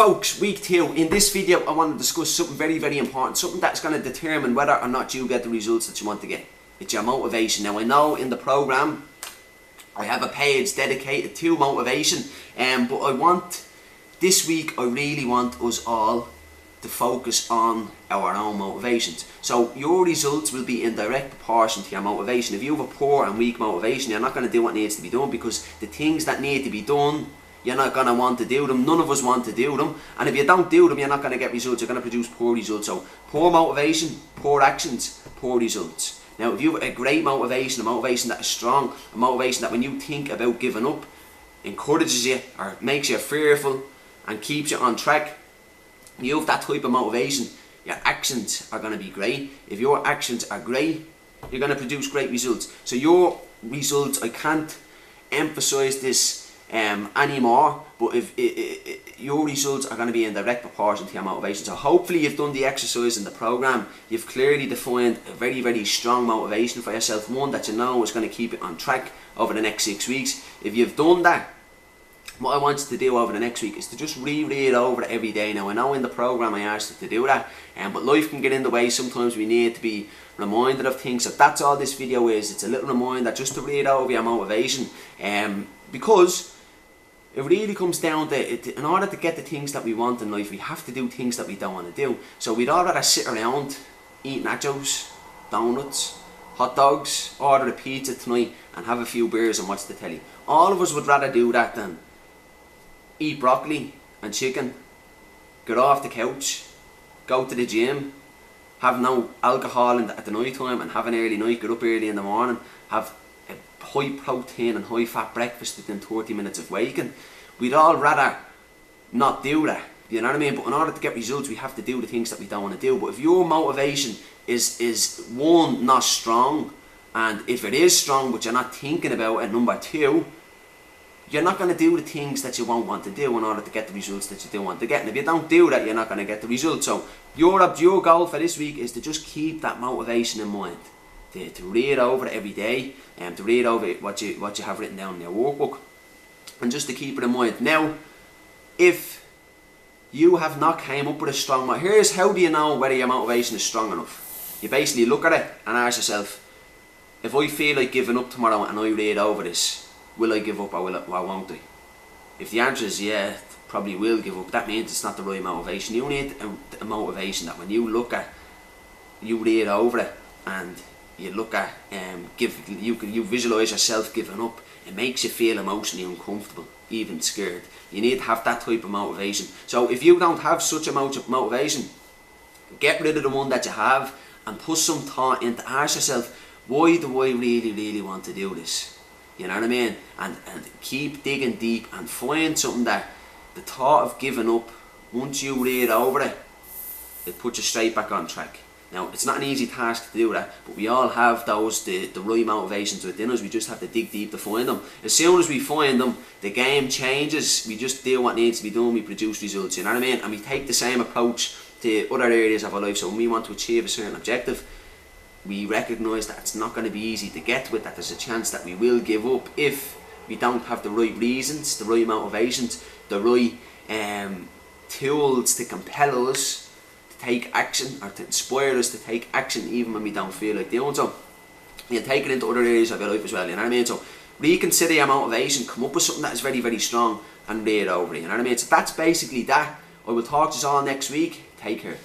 Folks, week 2. In this video I want to discuss something very important, something that's going to determine whether or not you get the results that you want to get. It's your motivation. Now I know in the program I have a page dedicated to motivation, but this week I really want us all to focus on our own motivations. So your results will be in direct proportion to your motivation. If you have a poor and weak motivation, you're not going to do what needs to be done, because the things that need to be done, you're not going to want to do them. None of us want to do them, and if you don't do them, you're not going to get results. You're going to produce poor results. So poor motivation, poor actions, poor results. Now if you have a great motivation, a motivation that is strong, a motivation that when you think about giving up encourages you or makes you fearful and keeps you on track, you have that type of motivation, your actions are going to be great. If your actions are great, you're going to produce great results. So your results, I can't emphasize this anymore, but if your results are going to be in direct proportion to your motivation. So hopefully you've done the exercise in the program, you've clearly defined a very strong motivation for yourself, one that you know is going to keep it on track over the next 6 weeks. If you've done that, what I want you to do over the next week is to just reread over it every day. Now I know in the program I asked you to do that, but life can get in the way. Sometimes we need to be reminded of things. So that's all this video is. It's a little reminder just to read over your motivation, because it really comes down to, in order to get the things that we want in life, we have to do things that we don't want to do. So we'd all rather sit around, eat nachos, donuts, hot dogs, order a pizza tonight and have a few beers and watch the telly. All of us would rather do that than eat broccoli and chicken, get off the couch, go to the gym, have no alcohol at the night time and have an early night, get up early in the morning, have a high protein and high fat breakfast within 30 minutes of waking. We'd all rather not do that, you know what I mean? But in order to get results, we have to do the things that we don't want to do. But if your motivation is one, not strong, and if it is strong but you're not thinking about it, number 2, you're not going to do the things that you won't want to do in order to get the results that you do want to get. And if you don't do that, you're not going to get the results. So your goal for this week is to just keep that motivation in mind, to read over it every day, and to read over what you have written down in your workbook, and just to keep it in mind. Now, if you have not came up with a strong here's how do you know whether your motivation is strong enough. You basically look at it and ask yourself, if I feel like giving up tomorrow and I read over this, will I give up or won't I? If the answer is yeah, probably will give up, that means it's not the right motivation. You need a motivation that when you look at, you read over it and you look at, you visualise yourself giving up, it makes you feel emotionally uncomfortable, even scared. You need to have that type of motivation. So if you don't have such a motivation, get rid of the one that you have and put some thought into, ask yourself, why do I really want to do this? You know what I mean? And keep digging deep and find something that the thought of giving up, once you read over it, it puts you straight back on track. Now it's not an easy task to do that, but we all have those, the right motivations within us. We just have to dig deep to find them. As soon as we find them, the game changes. We just do what needs to be done, we produce results, you know what I mean? And we take the same approach to other areas of our life. So when we want to achieve a certain objective, we recognise that it's not going to be easy to get to it, that there's a chance that we will give up if we don't have the right reasons, the right motivations, the right tools to compel us to take action, or to inspire us to take action even when we don't feel like doing so. You take it into other areas of your life as well, you know what I mean? So reconsider your motivation, come up with something that is very strong and read over it, you know what I mean? So that's basically that. I will talk to you all next week. Take care.